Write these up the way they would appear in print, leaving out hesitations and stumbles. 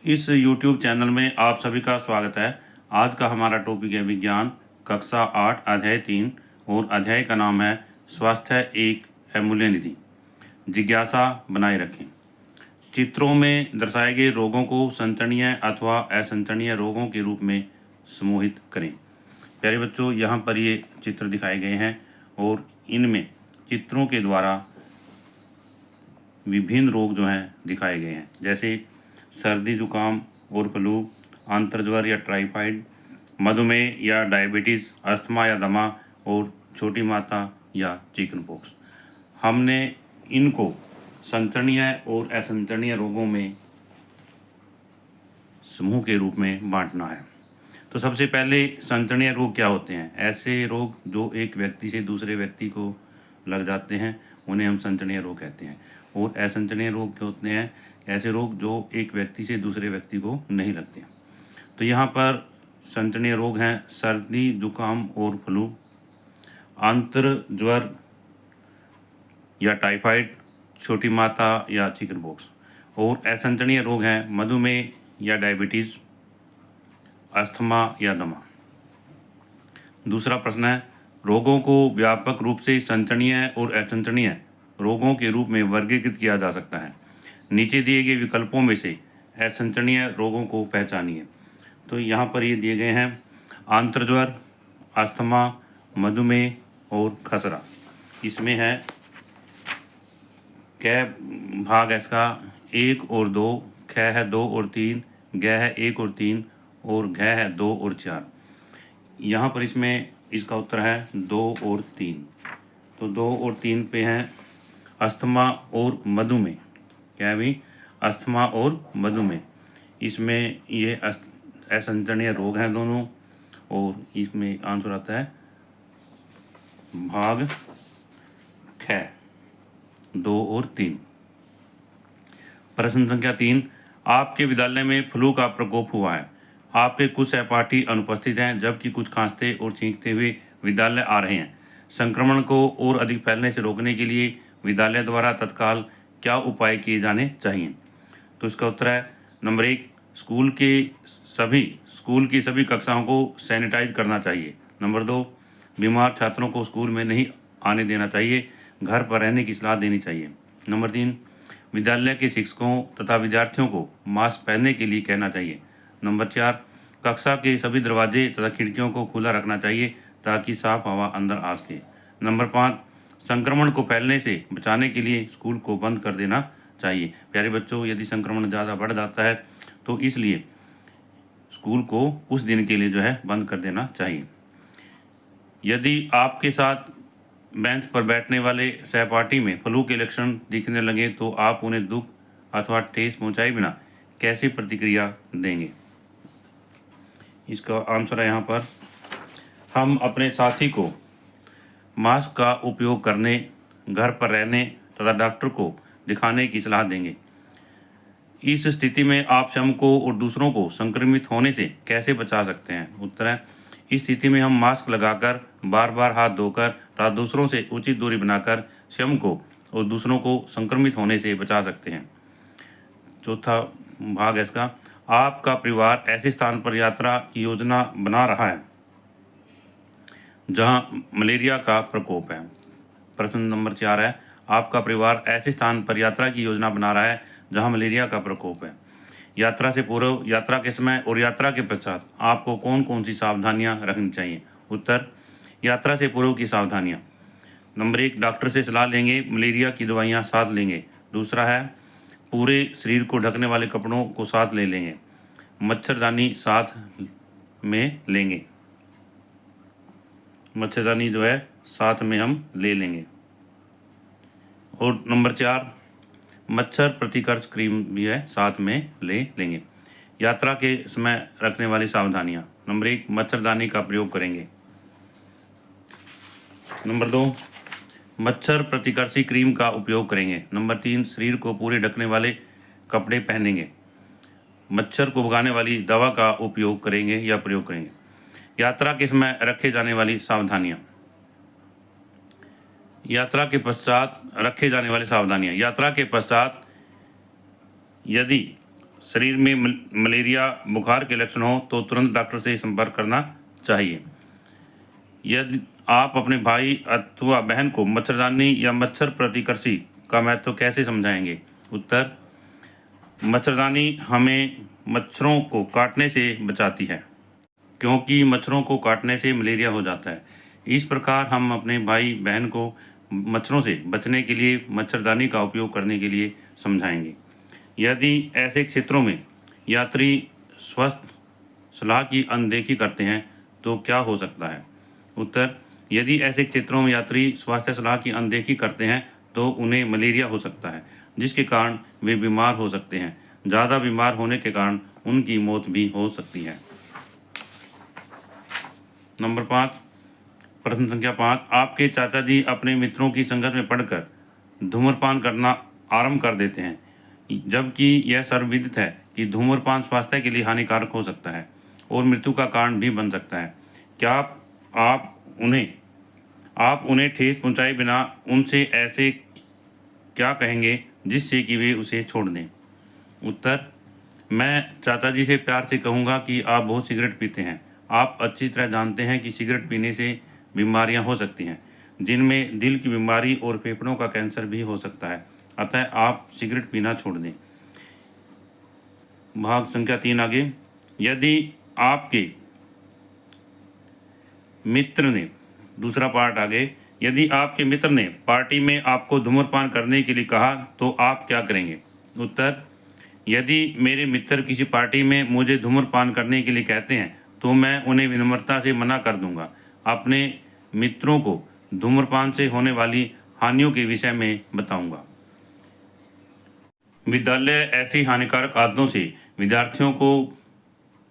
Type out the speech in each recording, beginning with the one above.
इस YouTube channel में आप सभी का स्वागत है। आज का हमारा टॉपिक है विज्ञान कक्षा 8 अध्याय 3 और अध्याय का नाम है स्वास्थ्य एक अमूल्य निधि। जिज्ञासा बनाए रखें। चित्रों में दर्शाए गए रोगों को संचरणीय अथवा असंचरणीय रोगों के रूप में समूहित करें। प्यारे बच्चों, यहाँ पर ये चित्र दिखाए गए हैं और इनमें चित्रों के द्वारा विभिन्न रोग जो हैं दिखाए गए हैं, जैसे सर्दी जुकाम और फ्लू, आंत्रज्वर या टाइफाइड, मधुमेह या डायबिटीज़, अस्थमा या दमा और छोटी माता या चिकन पॉक्स। हमने इनको संचरणीय और असंचरणीय रोगों में समूह के रूप में बांटना है। तो सबसे पहले संचरणीय रोग क्या होते हैं? ऐसे रोग जो एक व्यक्ति से दूसरे व्यक्ति को लग जाते हैं, उन्हें हम संचरणीय रोग कहते हैं। और असंचरणीय रोग क्या होते हैं? ऐसे रोग जो एक व्यक्ति से दूसरे व्यक्ति को नहीं लगते। तो यहाँ पर संचरणीय रोग हैं सर्दी जुकाम और फ्लू, आंत्रज्वर या टाइफाइड, छोटी माता या चिकन पॉक्स। और असंचरणीय रोग हैं मधुमेह या डायबिटीज़, अस्थमा या दमा। दूसरा प्रश्न है, रोगों को व्यापक रूप से संचरणीय और असंचरणीय रोगों के रूप में वर्गीकृत किया जा सकता है। नीचे दिए गए विकल्पों में से असंचरणीय रोगों को पहचानिए। तो यहाँ पर ये दिए गए हैं आंत्रज्वर, अस्थमा, मधुमेह और खसरा। इसमें है कै भाग है इसका 1 और 2, ख है 2 और 3, ग है 1 और 3 और घ है 2 और 4। यहाँ पर इसमें इसका उत्तर है 2 और 3। तो 2 और 3 पे हैं अस्थमा और मधुमेह। क्या है भी? अस्थमा और मधुमेह। इसमें ये असंचरणीय रोग हैं दोनों, और इसमें आंसर आता है भाग ख 2 और 3। प्रश्न संख्या 3, आपके विद्यालय में फ्लू का प्रकोप हुआ है। आपके कुछ सहपाठी अनुपस्थित हैं जबकि कुछ खांसते और छींकते हुए विद्यालय आ रहे हैं। संक्रमण को और अधिक फैलने से रोकने के लिए विद्यालय द्वारा तत्काल क्या उपाय किए जाने चाहिए? तो इसका उत्तर है नंबर 1, स्कूल की सभी कक्षाओं को सैनिटाइज करना चाहिए। नंबर 2, बीमार छात्रों को स्कूल में नहीं आने देना चाहिए, घर पर रहने की सलाह देनी चाहिए। नंबर 3, विद्यालय के शिक्षकों तथा विद्यार्थियों को मास्क पहनने के लिए कहना चाहिए। नंबर 4, कक्षा के सभी दरवाजे तथा खिड़कियों को खुला रखना चाहिए ताकि साफ हवा अंदर आ सके। नंबर 5, संक्रमण को फैलने से बचाने के लिए स्कूल को बंद कर देना चाहिए। प्यारे बच्चों, यदि संक्रमण ज़्यादा बढ़ जाता है तो इसलिए स्कूल को कुछ दिन के लिए जो है बंद कर देना चाहिए। यदि आपके साथ बेंच पर बैठने वाले सहपाठी में फ्लू के लक्षण दिखने लगे तो आप उन्हें दुख अथवा ठेस पहुंचाए बिना कैसे प्रतिक्रिया देंगे? इसका आंसर है यहाँ पर, हम अपने साथी को मास्क का उपयोग करने, घर पर रहने तथा डॉक्टर को दिखाने की सलाह देंगे। इस स्थिति में आप स्वयं को और दूसरों को संक्रमित होने से कैसे बचा सकते हैं? उत्तर है, इस स्थिति में हम मास्क लगाकर, बार बार हाथ धोकर तथा दूसरों से उचित दूरी बनाकर स्वयं को और दूसरों को संक्रमित होने से बचा सकते हैं। चौथा भाग है इसका, आपका परिवार ऐसे स्थान पर यात्रा की योजना बना रहा है जहां मलेरिया का प्रकोप है। प्रश्न नंबर 4 है, आपका परिवार ऐसे स्थान पर यात्रा की योजना बना रहा है जहां मलेरिया का प्रकोप है। यात्रा से पूर्व, यात्रा के समय और यात्रा के पश्चात आपको कौन कौन सी सावधानियां रखनी चाहिए? उत्तर, यात्रा से पूर्व की सावधानियां। नंबर 1, डॉक्टर से सलाह लेंगे, मलेरिया की दवाइयां साथ लेंगे। दूसरा है, पूरे शरीर को ढकने वाले कपड़ों को साथ ले लेंगे। मच्छरदानी साथ में लेंगे, मच्छरदानी जो है साथ में हम ले लेंगे। और नंबर 4, मच्छर प्रतिकर्ष क्रीम भी है साथ में ले लेंगे। यात्रा के समय रखने वाली सावधानियां। नंबर 1, मच्छरदानी का प्रयोग करेंगे। नंबर 2, मच्छर प्रतिकर्षी क्रीम का उपयोग करेंगे। नंबर 3, शरीर को पूरे ढकने वाले कपड़े पहनेंगे। मच्छर को भगाने वाली दवा का उपयोग करेंगे या प्रयोग करेंगे। यात्रा के समय रखे जाने वाली सावधानियां। यात्रा के पश्चात रखे जाने वाली सावधानियां। यात्रा के पश्चात यदि शरीर में मलेरिया बुखार के लक्षण हो तो तुरंत डॉक्टर से संपर्क करना चाहिए। यदि आप अपने भाई अथवा बहन को मच्छरदानी या मच्छर प्रतिकर्षी का महत्व कैसे समझाएंगे? उत्तर, मच्छरदानी हमें मच्छरों को काटने से बचाती है, क्योंकि मच्छरों को काटने से मलेरिया हो जाता है। इस प्रकार हम अपने भाई बहन को मच्छरों से बचने के लिए मच्छरदानी का उपयोग करने के लिए समझाएंगे। यदि ऐसे क्षेत्रों में यात्री स्वास्थ्य सलाह की अनदेखी करते हैं तो क्या हो सकता है? उत्तर, यदि ऐसे क्षेत्रों में यात्री स्वास्थ्य सलाह की अनदेखी करते हैं तो उन्हें मलेरिया हो सकता है, जिसके कारण वे बीमार हो सकते हैं। ज़्यादा बीमार होने के कारण उनकी मौत भी हो सकती है। नंबर 5, प्रश्न संख्या 5, आपके चाचा जी अपने मित्रों की संगत में पढ़कर धूम्रपान करना आरंभ कर देते हैं, जबकि यह सर्वविदित है कि धूम्रपान स्वास्थ्य के लिए हानिकारक हो सकता है और मृत्यु का कारण भी बन सकता है। क्या आप उन्हें ठेस पहुंचाए बिना उनसे ऐसे क्या कहेंगे जिससे कि वे उसे छोड़ दें? उत्तर, मैं चाचा जी से प्यार से कहूँगा कि आप बहुत सिगरेट पीते हैं। आप अच्छी तरह जानते हैं कि सिगरेट पीने से बीमारियां हो सकती हैं, जिनमें दिल की बीमारी और फेफड़ों का कैंसर भी हो सकता है। अतः आप सिगरेट पीना छोड़ दें। भाग संख्या 3 आगे, यदि आपके मित्र ने, दूसरा पार्ट आगे, यदि आपके मित्र ने पार्टी में आपको धूम्रपान करने के लिए कहा तो आप क्या करेंगे? उत्तर, यदि मेरे मित्र किसी पार्टी में मुझे धूम्रपान करने के लिए कहते हैं तो मैं उन्हें विनम्रता से मना कर दूंगा। अपने मित्रों को धूम्रपान से होने वाली हानियों के विषय में बताऊंगा। विद्यालय ऐसी हानिकारक आदतों से विद्यार्थियों को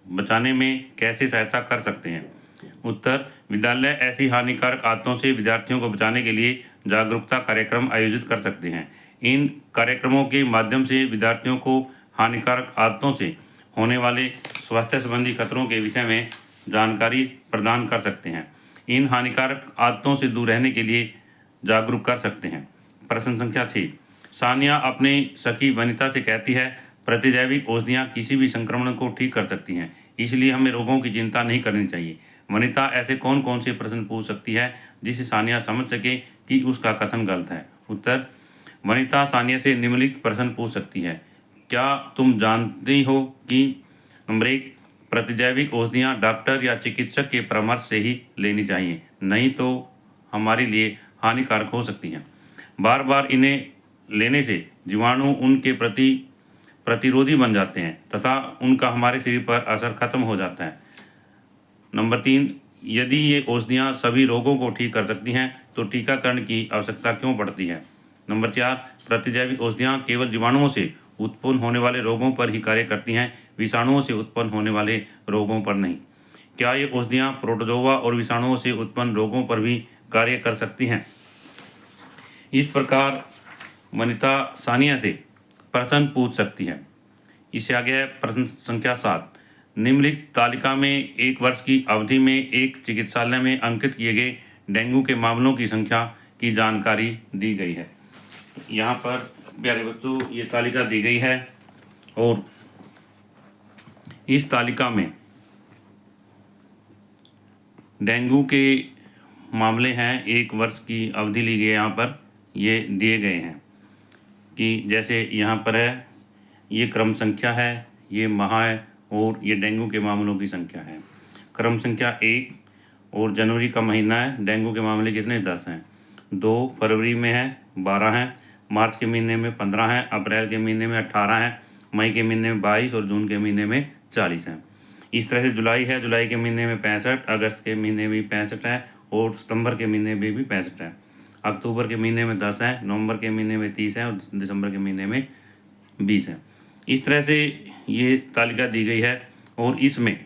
बचाने में कैसे सहायता कर सकते हैं? उत्तर, विद्यालय ऐसी हानिकारक आदतों से विद्यार्थियों को बचाने के लिए जागरूकता कार्यक्रम आयोजित कर सकते हैं। इन कार्यक्रमों के माध्यम से विद्यार्थियों को हानिकारक आदतों से होने वाले स्वास्थ्य संबंधी खतरों के विषय में जानकारी प्रदान कर सकते हैं। इन हानिकारक आदतों से दूर रहने के लिए जागरूक कर सकते हैं। प्रश्न संख्या 6, सानिया अपनी सखी वनिता से कहती है, प्रतिजैविक औषधियाँ किसी भी संक्रमण को ठीक कर सकती हैं, इसलिए हमें रोगों की चिंता नहीं करनी चाहिए। वनिता ऐसे कौन कौन से प्रश्न पूछ सकती है जिससे सानिया समझ सके कि उसका कथन गलत है? उत्तर, वनिता सानिया से निम्नलिखित प्रश्न पूछ सकती है। क्या तुम जानती हो कि नंबर 1, प्रतिजैविक औषधियाँ डॉक्टर या चिकित्सक के परामर्श से ही लेनी चाहिए, नहीं तो हमारे लिए हानिकारक हो सकती हैं। बार बार इन्हें लेने से जीवाणु उनके प्रति प्रतिरोधी बन जाते हैं तथा उनका हमारे शरीर पर असर खत्म हो जाता है। नंबर 3, यदि ये औषधियाँ सभी रोगों को ठीक कर सकती हैं तो टीकाकरण की आवश्यकता क्यों पड़ती है? नंबर 4, प्रतिजैविक औषधियाँ केवल जीवाणुओं से उत्पन्न होने वाले रोगों पर ही कार्य करती हैं, विषाणुओं से उत्पन्न होने वाले रोगों पर नहीं। क्या ये औषधियाँ प्रोटोजोआ और विषाणुओं से उत्पन्न रोगों पर भी कार्य कर सकती हैं? इस प्रकार वनिता सानिया से प्रश्न पूछ सकती है। इससे आगे है प्रश्न संख्या 7, निम्नलिखित तालिका में एक वर्ष की अवधि में एक चिकित्सालय में अंकित किए गए डेंगू के मामलों की संख्या की जानकारी दी गई है। यहाँ पर प्यारे बच्चों ये तालिका दी गई है और इस तालिका में डेंगू के मामले हैं, एक वर्ष की अवधि ली गई है। यहाँ पर ये दिए गए हैं कि जैसे यहाँ पर है, ये क्रम संख्या है, ये माह है और ये डेंगू के मामलों की संख्या है। क्रम संख्या 1 और जनवरी का महीना है, डेंगू के मामले कितने? 10 हैं। 2 फरवरी में है, 12 हैं। मार्च के महीने में 15 हैं, अप्रैल के महीने में 18 हैं, मई के महीने में 22 और जून के महीने में 40 हैं। इस तरह से जुलाई है, जुलाई के महीने में 65, अगस्त के महीने में 65 है और सितंबर के महीने में भी 65 है। अक्टूबर के महीने में 10 है, नवंबर के महीने में 30 है और दिसंबर के महीने में 20 है। इस तरह से ये तालिका दी गई है और इसमें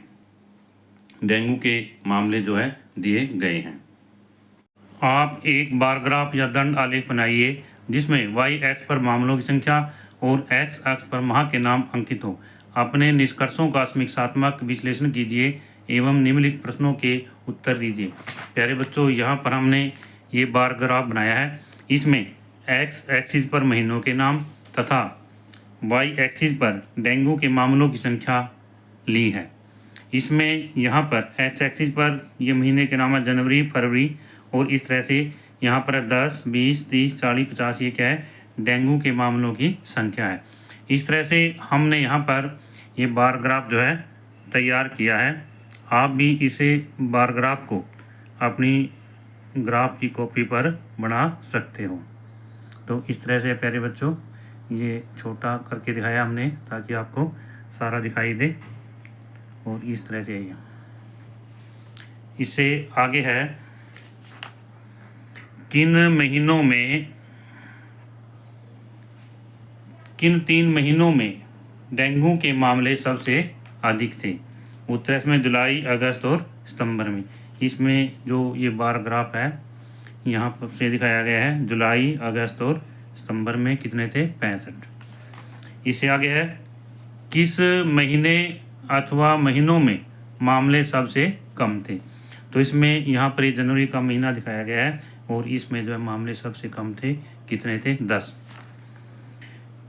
डेंगू के मामले जो है दिए गए हैं। आप एक बार ग्राफ या दंड आलेख बनाइए जिसमें y अक्ष पर मामलों की संख्या और x अक्ष पर माह के नाम अंकित हो। अपने निष्कर्षों का समीक्षात्मक विश्लेषण कीजिए एवं निम्नलिखित प्रश्नों के उत्तर दीजिए। प्यारे बच्चों, यहाँ पर हमने ये बार ग्राफ बनाया है। इसमें x एक्सिस पर महीनों के नाम तथा वाई एक्सिस पर डेंगू के मामलों की संख्या ली है। इसमें यहाँ पर एक्स एक्सिस पर ये महीने के नाम है जनवरी, फरवरी, और इस तरह से यहाँ पर 10, 20, 30, 40, 50 ये क्या है, डेंगू के मामलों की संख्या है। इस तरह से हमने यहाँ पर ये बार ग्राफ जो है तैयार किया है। आप भी इसे बार ग्राफ को अपनी ग्राफ की कॉपी पर बना सकते हो। तो इस तरह से प्यारे बच्चों ये छोटा करके दिखाया हमने ताकि आपको सारा दिखाई दे, और इस तरह से है। इससे आगे है किन 3 महीनों में डेंगू के मामले सबसे अधिक थे। उत्तर में जुलाई, अगस्त और सितंबर में। इसमें जो ये बार ग्राफ है यहाँ पर से दिखाया गया है, जुलाई, अगस्त और सितंबर में कितने थे, 65। इससे आगे है किस महीने अथवा महीनों में मामले सबसे कम थे। तो इसमें यहाँ पर जनवरी का महीना दिखाया गया है और इसमें जो है मामले सबसे कम थे, कितने थे, 10।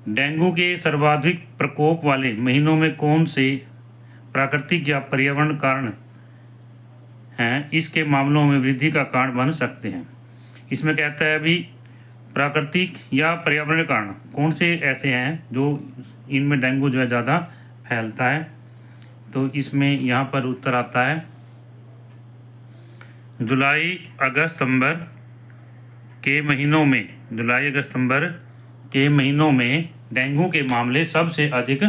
डेंगू के सर्वाधिक प्रकोप वाले महीनों में कौन से प्राकृतिक या पर्यावरण कारण हैं इसके मामलों में वृद्धि का कारण बन सकते हैं। इसमें कहता है अभी प्राकृतिक या पर्यावरण कारण कौन से ऐसे हैं जो इनमें डेंगू जो है ज़्यादा फैलता है। तो इसमें यहाँ पर उत्तर आता है जुलाई, अगस्त, सितंबर के महीनों में, जुलाई, अगस्त, सितंबर के महीनों में डेंगू के मामले सबसे अधिक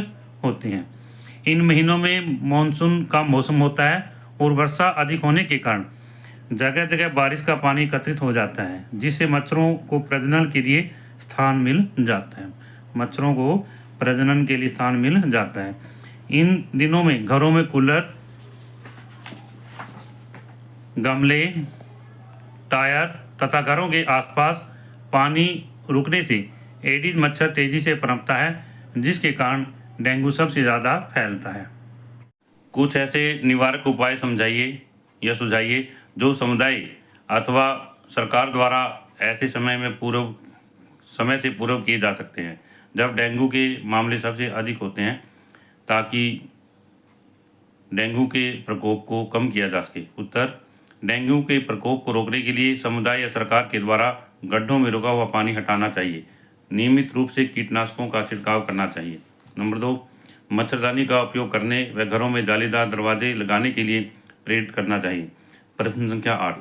होते हैं। इन महीनों में मानसून का मौसम होता है और वर्षा अधिक होने के कारण जगह जगह बारिश का पानी एकत्रित हो जाता है, जिससे मच्छरों को प्रजनन के लिए स्थान मिल जाता है। मच्छरों को प्रजनन के लिए स्थान मिल जाता है। इन दिनों में घरों में कूलर, गमले, टायर तथा घरों के आसपास पानी रुकने से एडिस मच्छर तेजी से पनपता है, जिसके कारण डेंगू सबसे ज़्यादा फैलता है। कुछ ऐसे निवारक उपाय समझाइए या सुझाइए जो समुदाय अथवा सरकार द्वारा ऐसे समय से पूर्व किए जा सकते हैं जब डेंगू के मामले सबसे अधिक होते हैं, ताकि डेंगू के प्रकोप को कम किया जा सके। उत्तर, डेंगू के प्रकोप को रोकने के लिए समुदाय या सरकार के द्वारा गड्ढों में रुका हुआ पानी हटाना चाहिए। नियमित रूप से कीटनाशकों का छिड़काव करना चाहिए। नंबर 2, मच्छरदानी का उपयोग करने व घरों में जालीदार दरवाजे लगाने के लिए प्रेरित करना चाहिए। प्रश्न संख्या 8,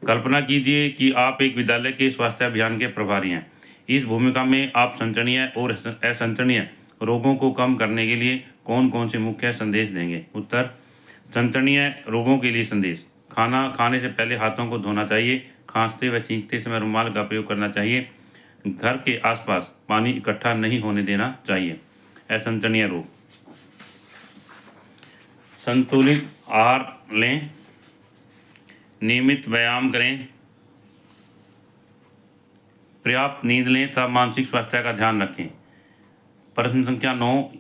कल्पना कीजिए कि आप एक विद्यालय के स्वास्थ्य अभियान के प्रभारी हैं। इस भूमिका में आप संचरणीय और असंचरणीय रोगों को कम करने के लिए कौन कौन से मुख्य संदेश देंगे। उत्तर, संचरणीय रोगों के लिए संदेश, खाना खाने से पहले हाथों को धोना चाहिए, खांसते व छींकते समय रुमाल का प्रयोग करना चाहिए, घर के आसपास पानी इकट्ठा नहीं होने देना चाहिए। असंचरणीय रोग, संतुलित आहार लें, नियमित व्यायाम करें, पर्याप्त नींद लें तथा मानसिक स्वास्थ्य का ध्यान रखें। प्रश्न संख्या 9,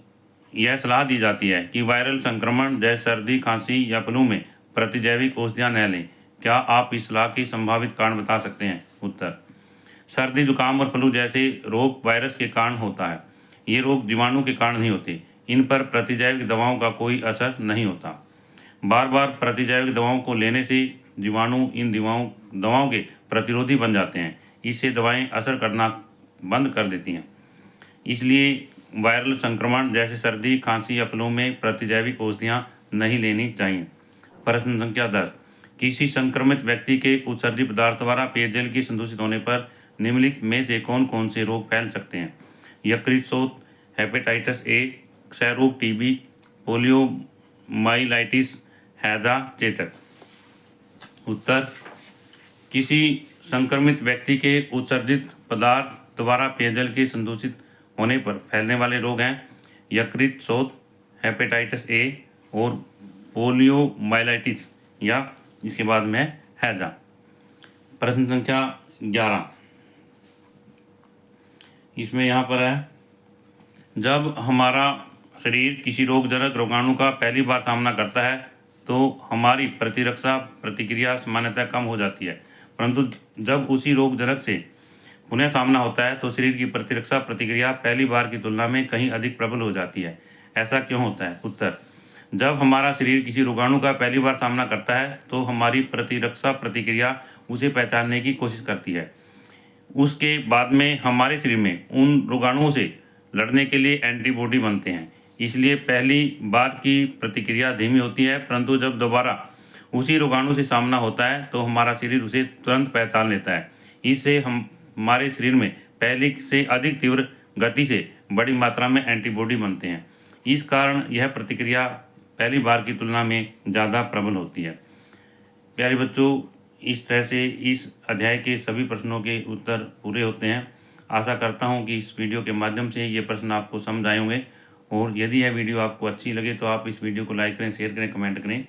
यह सलाह दी जाती है कि वायरल संक्रमण जैसे सर्दी, खांसी या फ्लू में प्रतिजैविक औषधियाँ न लें। क्या आप इस सलाह के संभावित कारण बता सकते हैं। उत्तर, सर्दी, जुकाम और फ्लू जैसे रोग वायरस के कारण होता है। ये रोग जीवाणु के कारण नहीं होते। इन पर प्रतिजैविक दवाओं का कोई असर नहीं होता। बार बार प्रतिजैविक दवाओं को लेने से जीवाणु इन दवाओं के प्रतिरोधी बन जाते हैं। इससे दवाएं असर करना बंद कर देती हैं। इसलिए वायरल संक्रमण जैसे सर्दी, खांसी या फ्लू में प्रतिजैविक औषधियाँ नहीं लेनी चाहिए। प्रश्न संख्या 10, किसी संक्रमित व्यक्ति के उत्सर्जित पदार्थ द्वारा पेयजल की संदूषित होने पर निम्नलिखित में से कौन कौन से रोग फैल सकते हैं। यकृत शोथ, हेपेटाइटिस ए, क्षय रोग, टीबी, पोलियोमाइलाइटिस, हैजा, चेचक। उत्तर, किसी संक्रमित व्यक्ति के उत्सर्जित पदार्थ द्वारा पेयजल के संदूषित होने पर फैलने वाले रोग हैं यकृत शोथ, हेपेटाइटिस ए और पोलियोमाइलाइटिस या इसके बाद में हैजा। प्रश्न संख्या 11, इसमें यहाँ पर है, जब हमारा शरीर किसी रोगजनक रोगाणु का पहली बार सामना करता है तो हमारी प्रतिरक्षा प्रतिक्रिया सामान्यतः कम हो जाती है, परंतु जब उसी रोगजनक से पुनः सामना होता है तो शरीर की प्रतिरक्षा प्रतिक्रिया पहली बार की तुलना में कहीं अधिक प्रबल हो जाती है। ऐसा क्यों होता है? उत्तर: जब हमारा शरीर किसी रोगाणु का पहली बार सामना करता है तो हमारी प्रतिरक्षा प्रतिक्रिया उसे पहचानने की कोशिश करती है। उसके बाद में हमारे शरीर में उन रोगाणुओं से लड़ने के लिए एंटीबॉडी बनते हैं। इसलिए पहली बार की प्रतिक्रिया धीमी होती है, परंतु जब दोबारा उसी रोगाणु से सामना होता है तो हमारा शरीर उसे तुरंत पहचान लेता है। इससे हमारे शरीर में पहले से अधिक तीव्र गति से बड़ी मात्रा में एंटीबॉडी बनते हैं। इस कारण यह प्रतिक्रिया पहली बार की तुलना में ज़्यादा प्रबल होती है। प्यारे बच्चों, इस तरह से इस अध्याय के सभी प्रश्नों के उत्तर पूरे होते हैं। आशा करता हूं कि इस वीडियो के माध्यम से ये प्रश्न आपको समझ आए होंगे, और यदि यह वीडियो आपको अच्छी लगे तो आप इस वीडियो को लाइक करें, शेयर करें, कमेंट करें,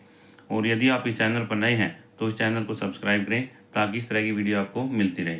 और यदि आप इस चैनल पर नए हैं तो इस चैनल को सब्सक्राइब करें ताकि इस तरह की वीडियो आपको मिलती रहे।